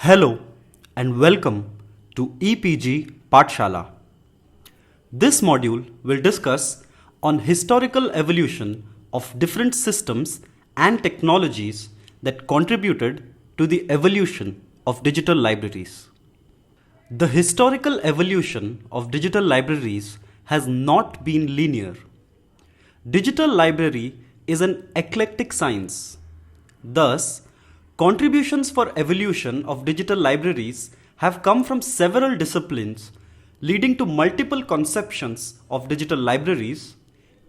Hello and welcome to EPG Pathshala. This module will discuss on historical evolution of different systems and technologies that contributed to the evolution of digital libraries. The historical evolution of digital libraries has not been linear. Digital library is an eclectic science. Thus, contributions for evolution of digital libraries have come from several disciplines, leading to multiple conceptions of digital libraries,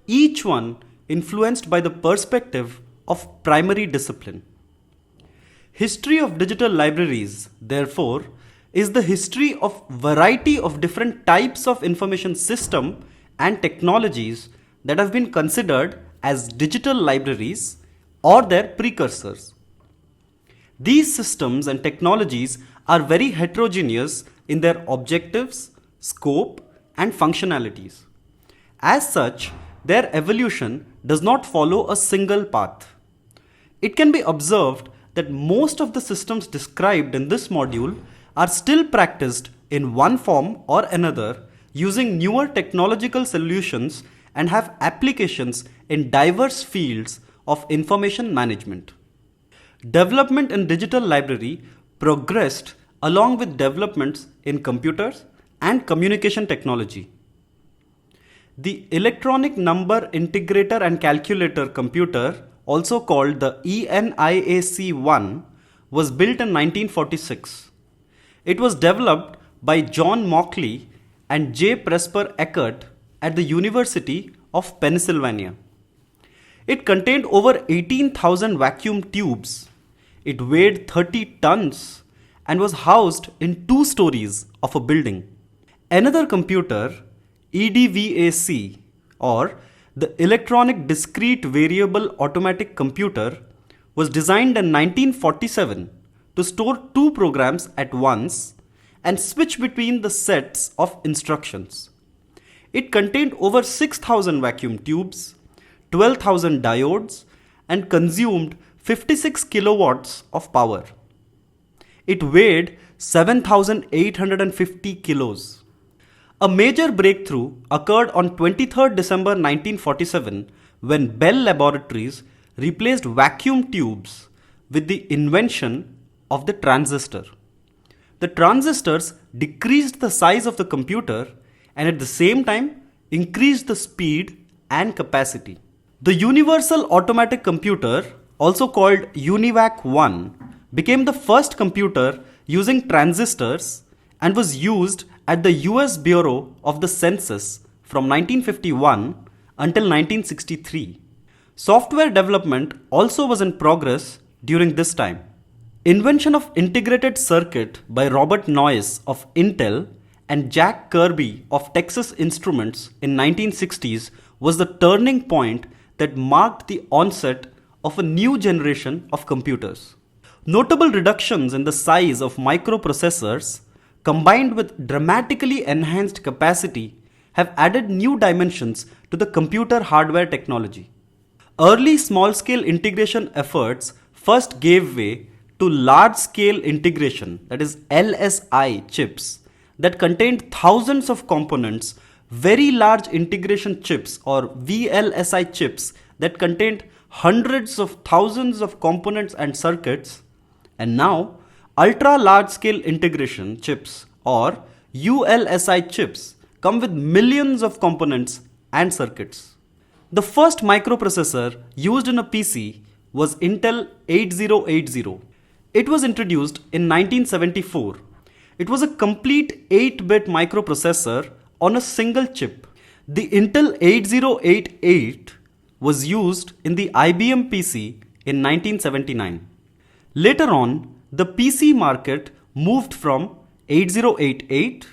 each one influenced by the perspective of primary discipline. History of digital libraries, therefore, is the history of variety of different types of information system and technologies that have been considered as digital libraries or their precursors. These systems and technologies are very heterogeneous in their objectives, scope, and functionalities. As such, their evolution does not follow a single path. It can be observed that most of the systems described in this module are still practiced in one form or another using newer technological solutions and have applications in diverse fields of information management. Development in digital library progressed along with developments in computers and communication technology. The electronic number integrator and calculator computer, also called the ENIAC-1, was built in 1946. It was developed by John Mauchly and J. Presper Eckert at the University of Pennsylvania. It contained over 18,000 vacuum tubes. It weighed 30 tons and was housed in 2 stories of a building. Another computer, EDVAC, or the Electronic Discrete Variable Automatic Computer, was designed in 1947 to store 2 programs at once and switch between the sets of instructions. It contained over 6,000 vacuum tubes, 12,000 diodes, and consumed 56 kilowatts of power. It weighed 7,850 kilos. A major breakthrough occurred on 23 December 1947 when Bell Laboratories replaced vacuum tubes with the invention of the transistor. The transistors decreased the size of the computer and at the same time increased the speed and capacity. The Universal Automatic Computer, also called UNIVAC-1, became the first computer using transistors and was used at the US Bureau of the Census from 1951 until 1963. Software development also was in progress during this time. Invention of integrated circuit by Robert Noyce of Intel and Jack Kirby of Texas Instruments in 1960s was the turning point that marked the onset of a new generation of computers. Notable reductions in the size of microprocessors combined with dramatically enhanced capacity have added new dimensions to the computer hardware technology. Early small-scale integration efforts first gave way to large-scale integration, that is LSI chips, that contained thousands of components, very large integration chips or VLSI chips that contained hundreds of thousands of components and circuits, and now ultra large scale integration chips or ULSI chips come with millions of components and circuits. The first microprocessor used in a PC was Intel 8080. It was introduced in 1974. It was a complete 8-bit microprocessor on a single chip. The Intel 8088 was used in the IBM PC in 1979. Later on, the PC market moved from 8088,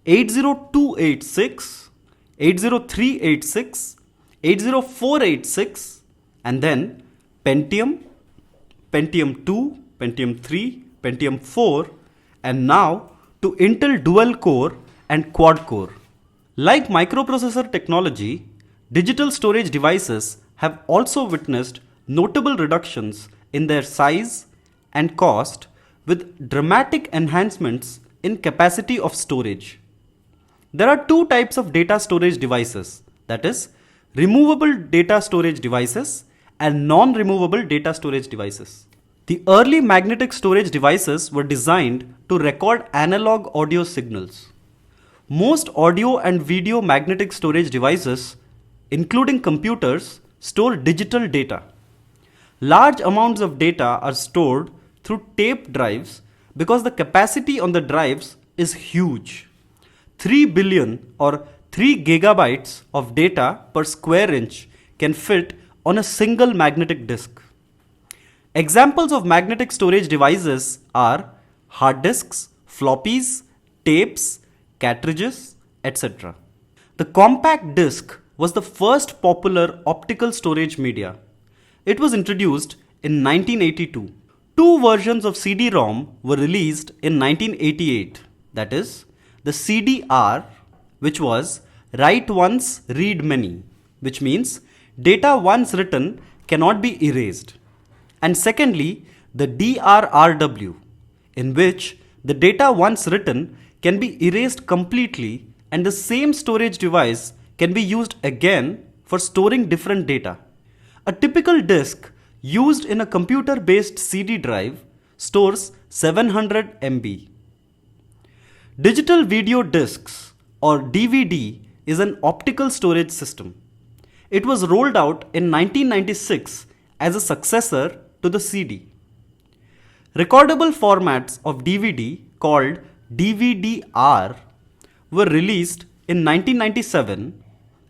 80286, 80386, 80486, and then Pentium, Pentium 2, Pentium 3, Pentium 4, and now to Intel dual core and quad core. Like microprocessor technology, digital storage devices have also witnessed notable reductions in their size and cost with dramatic enhancements in capacity of storage. There are two types of data storage devices, that is, removable data storage devices and non-removable data storage devices. The early magnetic storage devices were designed to record analog audio signals. Most audio and video magnetic storage devices, including computers, store digital data. Large amounts of data are stored through tape drives because the capacity on the drives is huge. 3 billion or 3 gigabytes of data per square inch can fit on a single magnetic disk. Examples of magnetic storage devices are hard disks, floppies, tapes, cartridges, etc. The compact disc was the first popular optical storage media. It was introduced in 1982. Two versions of CD-ROM were released in 1988, that is, the CD-R, which was write once, read many, which means data once written cannot be erased. And secondly, the DRRW, in which the data once written can be erased completely and the same storage device can be used again for storing different data. A typical disk used in a computer-based CD drive stores 700 MB. Digital video discs or DVD is an optical storage system. It was rolled out in 1996 as a successor to the CD. Recordable formats of DVD called DVD-R were released in 1997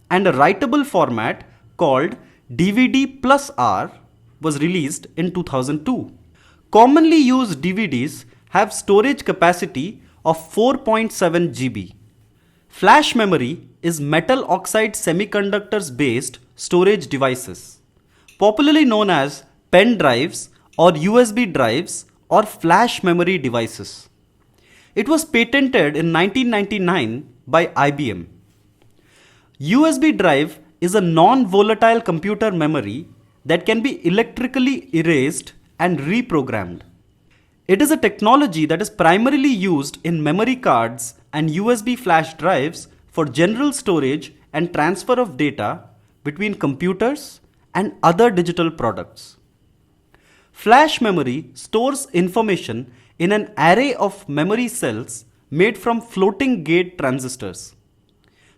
and a writable format called DVD plus R was released in 2002. Commonly used DVDs have storage capacity of 4.7 GB. Flash memory is metal oxide semiconductors based storage devices, popularly known as pen drives or USB drives or flash memory devices. It was patented in 1999 by IBM. USB drive is a non-volatile computer memory that can be electrically erased and reprogrammed. It is a technology that is primarily used in memory cards and USB flash drives for general storage and transfer of data between computers and other digital products. Flash memory stores information in an array of memory cells made from floating gate transistors.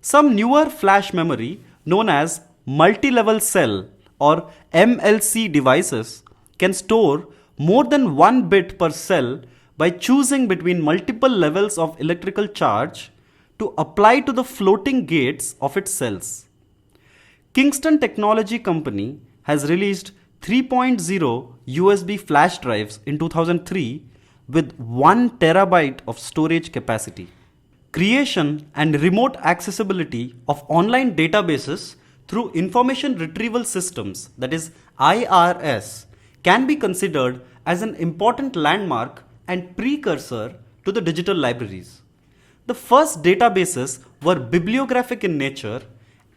Some newer flash memory, known as multi-level cell or MLC devices, can store more than 1 bit per cell by choosing between multiple levels of electrical charge to apply to the floating gates of its cells. Kingston Technology Company has released 3.0 USB flash drives in 2003 with 1 terabyte of storage capacity. Creation and remote accessibility of online databases through information retrieval systems, that is IRS, can be considered as an important landmark and precursor to the digital libraries. The first databases were bibliographic in nature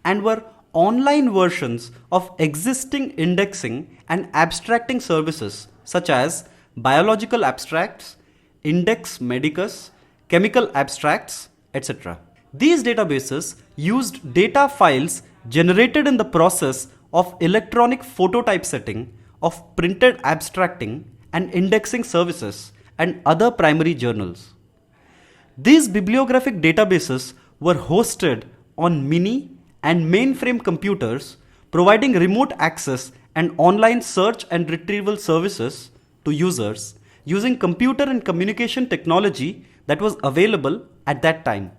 and were online versions of existing indexing and abstracting services such as biological abstracts, index medicus, chemical abstracts, etc. These databases used data files generated in the process of electronic phototypesetting of printed abstracting and indexing services and other primary journals. These bibliographic databases were hosted on mini and mainframe computers, providing remote access and online search and retrieval services to users using computer and communication technology that was available at that time.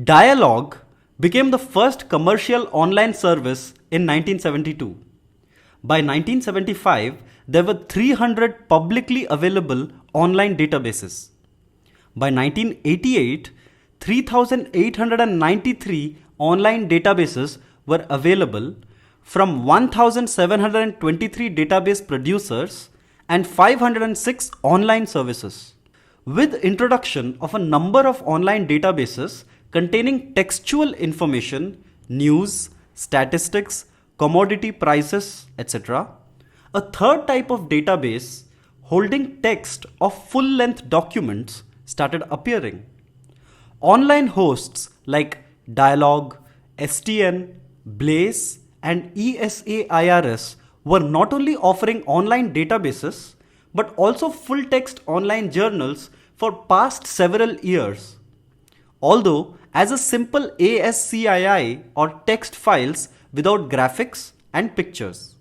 Dialog became the first commercial online service in 1972. By 1975, there were 300 publicly available online databases. By 1988, 3,893 online databases were available from 1,723 database producers and 506 online services. With introduction of a number of online databases containing textual information, news, statistics, commodity prices, etc., a third type of database holding text of full-length documents started appearing. Online hosts like Dialog, STN, Blaze, and ESAIRS were not only offering online databases but also full-text online journals for past several years. Although as a simple ASCII or text files without graphics and pictures.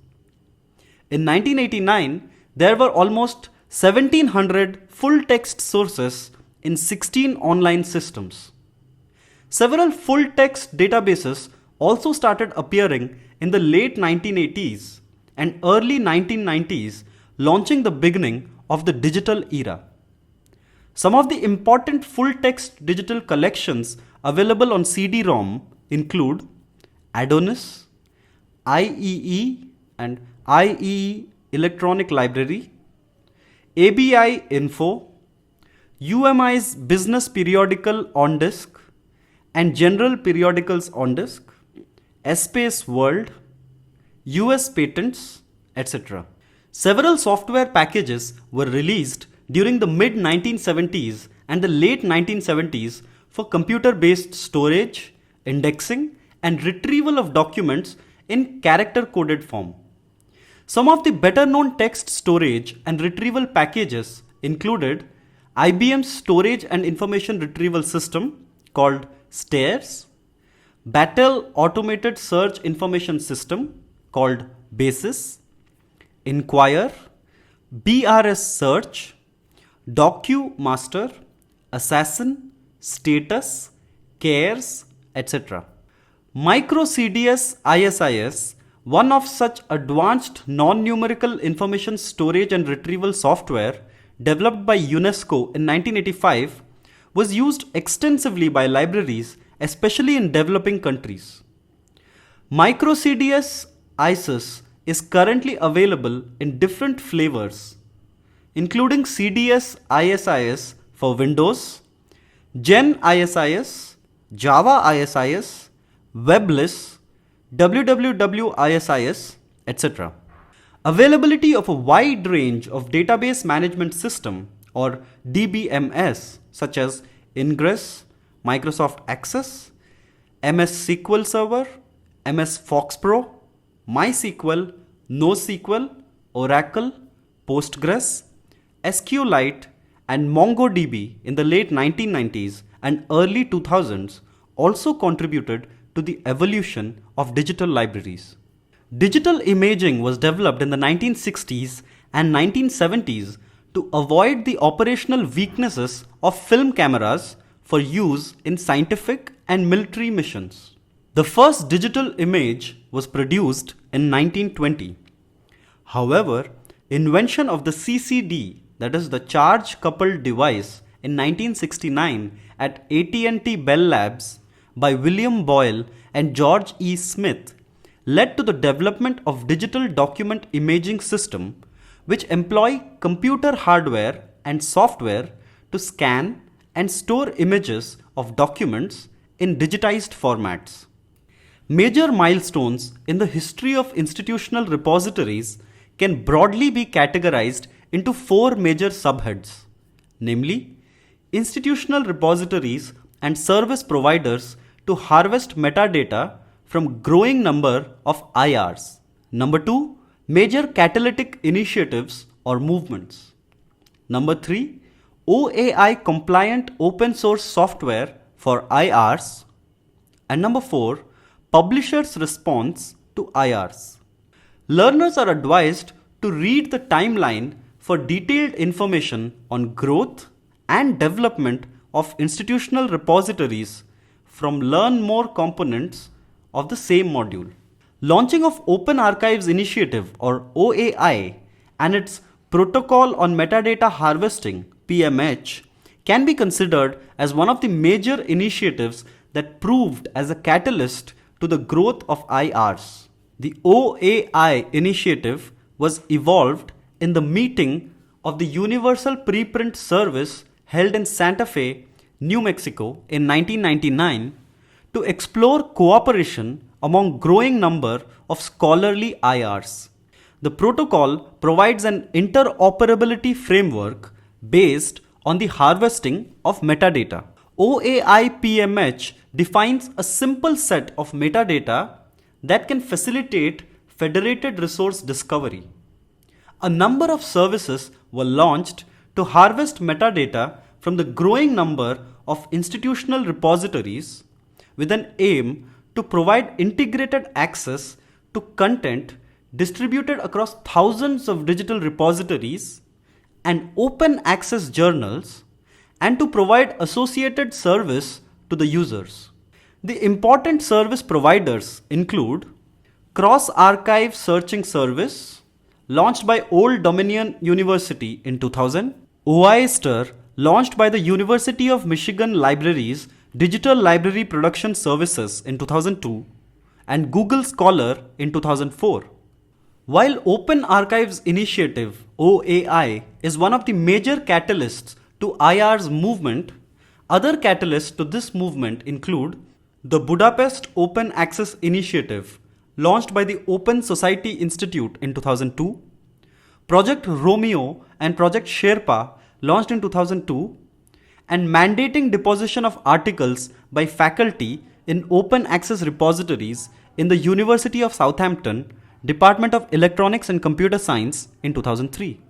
In 1989, there were almost 1700 full-text sources in 16 online systems. Several full-text databases also started appearing in the late 1980s and early 1990s, launching the beginning of the digital era. Some of the important full-text digital collections available on CD-ROM include Adonis, IEE and IEE Electronic Library, ABI Info, UMI's Business Periodical on disk and General Periodicals on disk, Space World, US Patents, etc. Several software packages were released during the mid-1970s and the late 1970s for computer-based storage, indexing, and retrieval of documents in character-coded form. Some of the better-known text storage and retrieval packages included IBM's Storage and Information Retrieval System called STAIRS, Battle Automated Search Information System called BASIS, Inquire, BRS Search, DocuMaster, Assassin, Status, CARES, etc. MicroCDS ISIS, one of such advanced non-numerical information storage and retrieval software developed by UNESCO in 1985, was used extensively by libraries, especially in developing countries. MicroCDS ISIS is currently available in different flavors, including CDS ISIS for Windows, Gen ISIS, Java ISIS, Webless, WWW ISIS, etc. Availability of a wide range of database management system or DBMS such as Ingress, Microsoft Access, MS SQL Server, MS Fox Pro, MySQL, NoSQL, Oracle, Postgres, SQLite, and MongoDB in the late 1990s and early 2000s also contributed to the evolution of digital libraries. Digital imaging was developed in the 1960s and 1970s to avoid the operational weaknesses of film cameras for use in scientific and military missions. The first digital image was produced in 1920. However, invention of the CCD, that is the charge coupled device, in 1969 at AT&T Bell Labs by William Boyle and George E. Smith led to the development of digital document imaging system which employ computer hardware and software to scan and store images of documents in digitized formats. Major milestones in the history of institutional repositories can broadly be categorized into four major subheads, namely institutional repositories and service providers to harvest metadata from growing number of IRs. Number 2, major catalytic initiatives or movements. Number 3, OAI compliant open source software for IRs. And number 4, publishers' response to IRs. Learners are advised to read the timeline for detailed information on growth and development of institutional repositories from Learn More components of the same module. Launching of Open Archives Initiative or OAI and its Protocol on Metadata Harvesting PMH can be considered as one of the major initiatives that proved as a catalyst to the growth of IRs. The OAI initiative was evolved in the meeting of the Universal Preprint Service held in Santa Fe, New Mexico in 1999 to explore cooperation among growing number of scholarly IRs. The protocol provides an interoperability framework based on the harvesting of metadata. OAI-PMH defines a simple set of metadata that can facilitate federated resource discovery. A number of services were launched to harvest metadata from the growing number of institutional repositories with an aim to provide integrated access to content distributed across thousands of digital repositories and open access journals, and to provide associated service to the users. The important service providers include Cross-Archive Searching Service, launched by Old Dominion University in 2000, OISTER, launched by the University of Michigan Libraries Digital Library Production Services in 2002, and Google Scholar in 2004. While Open Archives Initiative (OAI) is one of the major catalysts to IR's movement, other catalysts to this movement include the Budapest Open Access Initiative, launched by the Open Society Institute in 2002, Project Romeo and Project Sherpa, launched in 2002, and mandating deposition of articles by faculty in open access repositories in the University of Southampton, Department of Electronics and Computer Science in 2003.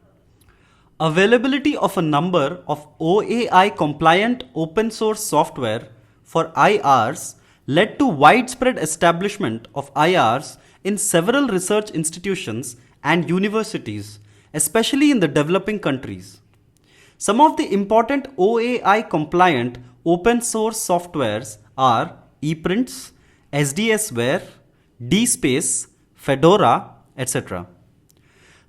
Availability of a number of OAI compliant open source software for IRs led to widespread establishment of IRs in several research institutions and universities, especially in the developing countries. Some of the important OAI compliant open source softwares are ePrints, SDSware, DSpace, Fedora, etc.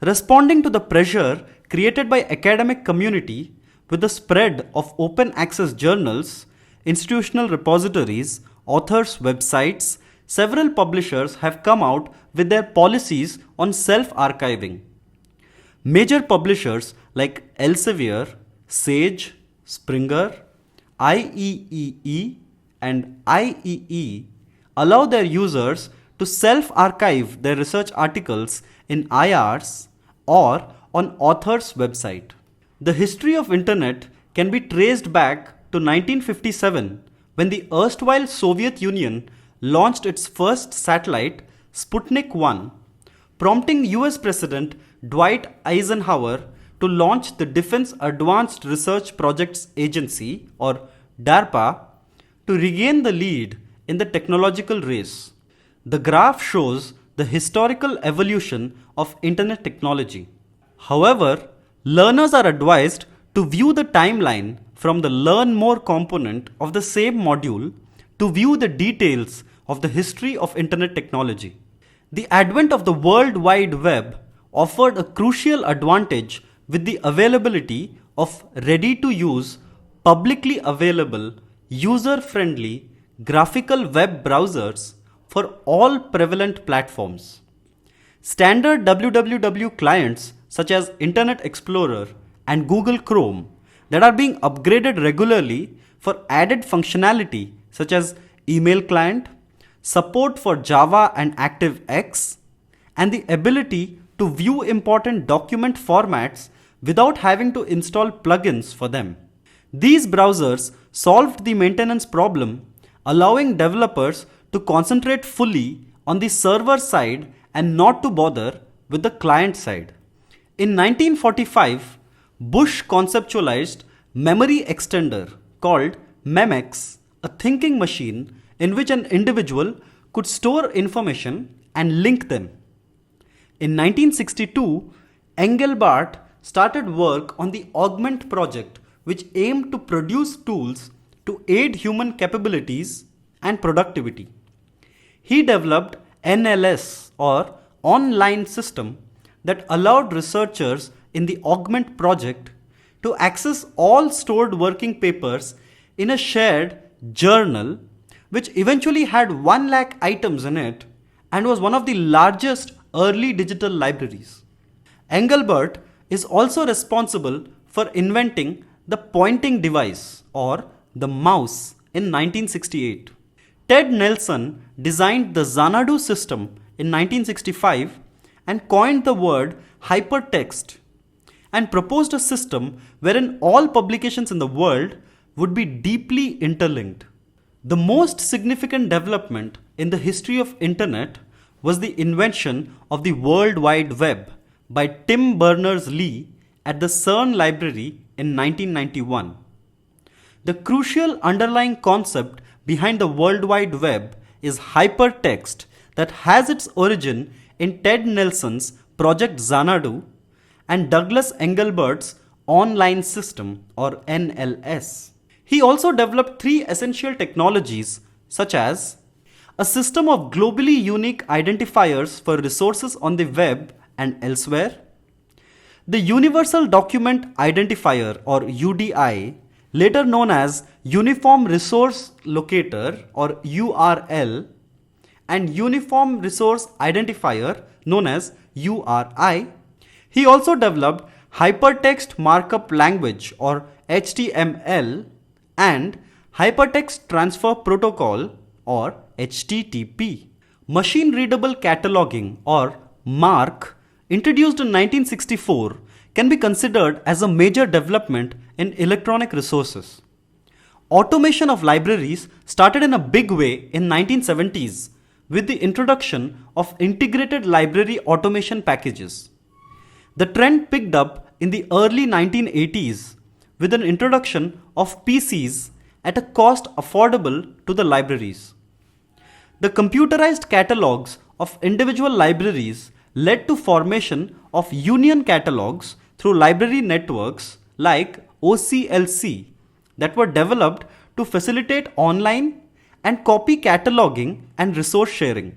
Responding to the pressure created by academic community with the spread of open access journals, institutional repositories, authors' websites, several publishers have come out with their policies on self-archiving. Major publishers like Elsevier, Sage, Springer, IEEE, and IEE allow their users to self-archive their research articles in IRs or on author's website. The history of Internet can be traced back to 1957 when the erstwhile Soviet Union launched its first satellite, Sputnik 1, prompting US President Dwight Eisenhower to launch the Defense Advanced Research Projects Agency, or DARPA, to regain the lead in the technological race. The graph shows the historical evolution of Internet technology. However, learners are advised to view the timeline from the Learn More component of the same module to view the details of the history of Internet technology. The advent of the World Wide Web offered a crucial advantage with the availability of ready-to-use, publicly available, user-friendly graphical web browsers for all prevalent platforms. Standard www clients such as Internet Explorer and Google Chrome that are being upgraded regularly for added functionality such as email client, support for Java and ActiveX, and the ability to view important document formats without having to install plugins for them. These browsers solved the maintenance problem, allowing developers to concentrate fully on the server side and not to bother with the client side. In 1945, Bush conceptualized memory extender called MEMX, a thinking machine in which an individual could store information and link them. In 1962, Engelbart started work on the Augment project, which aimed to produce tools to aid human capabilities and productivity. He developed NLS, or Online System, that allowed researchers in the Augment project to access all stored working papers in a shared journal, which eventually had 1 lakh items in it and was one of the largest early digital libraries. Engelbart is also responsible for inventing the pointing device, or the mouse, in 1968. Ted Nelson designed the Xanadu system in 1965 and coined the word hypertext and proposed a system wherein all publications in the world would be deeply interlinked. The most significant development in the history of internet was the invention of the World Wide Web by Tim Berners-Lee at the CERN Library in 1991. The crucial underlying concept behind the World Wide Web is hypertext that has its origin in Ted Nelson's Project Xanadu and Douglas Engelbart's Online System or NLS. He also developed three essential technologies such as a system of globally unique identifiers for resources on the web and elsewhere, the Universal Document Identifier or UDI, later known as Uniform Resource Locator or URL, and Uniform Resource Identifier known as URI. He also developed Hypertext Markup Language or HTML and Hypertext Transfer Protocol or HTTP. Machine Readable Cataloging or MARC, introduced in 1964, can be considered as a major development in electronic resources. Automation of libraries started in a big way in 1970s with the introduction of integrated library automation packages. The trend picked up in the early 1980s with an introduction of PCs at a cost affordable to the libraries. The computerized catalogs of individual libraries led to formation of union catalogs through library networks like OCLC that were developed to facilitate online and copy cataloging and resource sharing.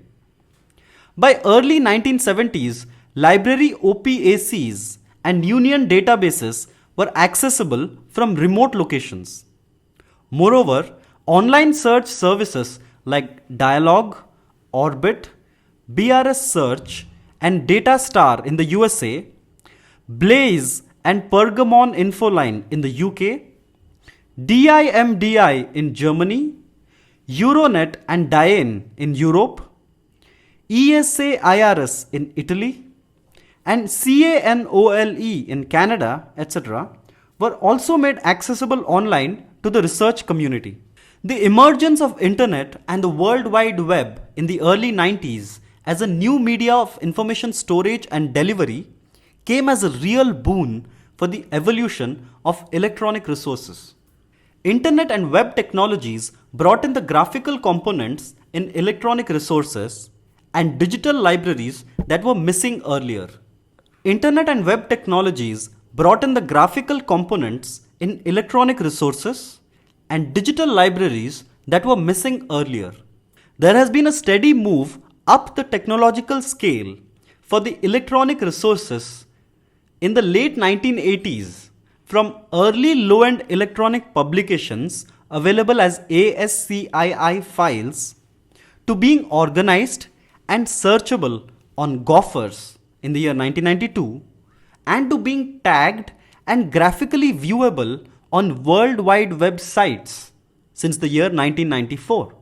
By early 1970s, library OPACs and union databases were accessible from remote locations. Moreover, online search services like Dialog, Orbit, BRS Search, and Datastar in the USA, Blaze and Pergamon Infoline in the UK, DIMDI in Germany, Euronet and Diane in Europe, ESA IRS in Italy, and CANOLE in Canada, etc., were also made accessible online to the research community. The emergence of internet and the World Wide Web in the early 90s as a new media of information storage and delivery came as a real boon for the evolution of electronic resources. Internet and web technologies brought in the graphical components in electronic resources and digital libraries that were missing earlier. Internet and web technologies brought in the graphical components in electronic resources and digital libraries that were missing earlier. There has been a steady move up the technological scale for the electronic resources in the late 1980s from early low-end electronic publications available as ASCII files to being organized and searchable on Gophers in the year 1992 and to being tagged and graphically viewable on World Wide Web sites since the year 1994.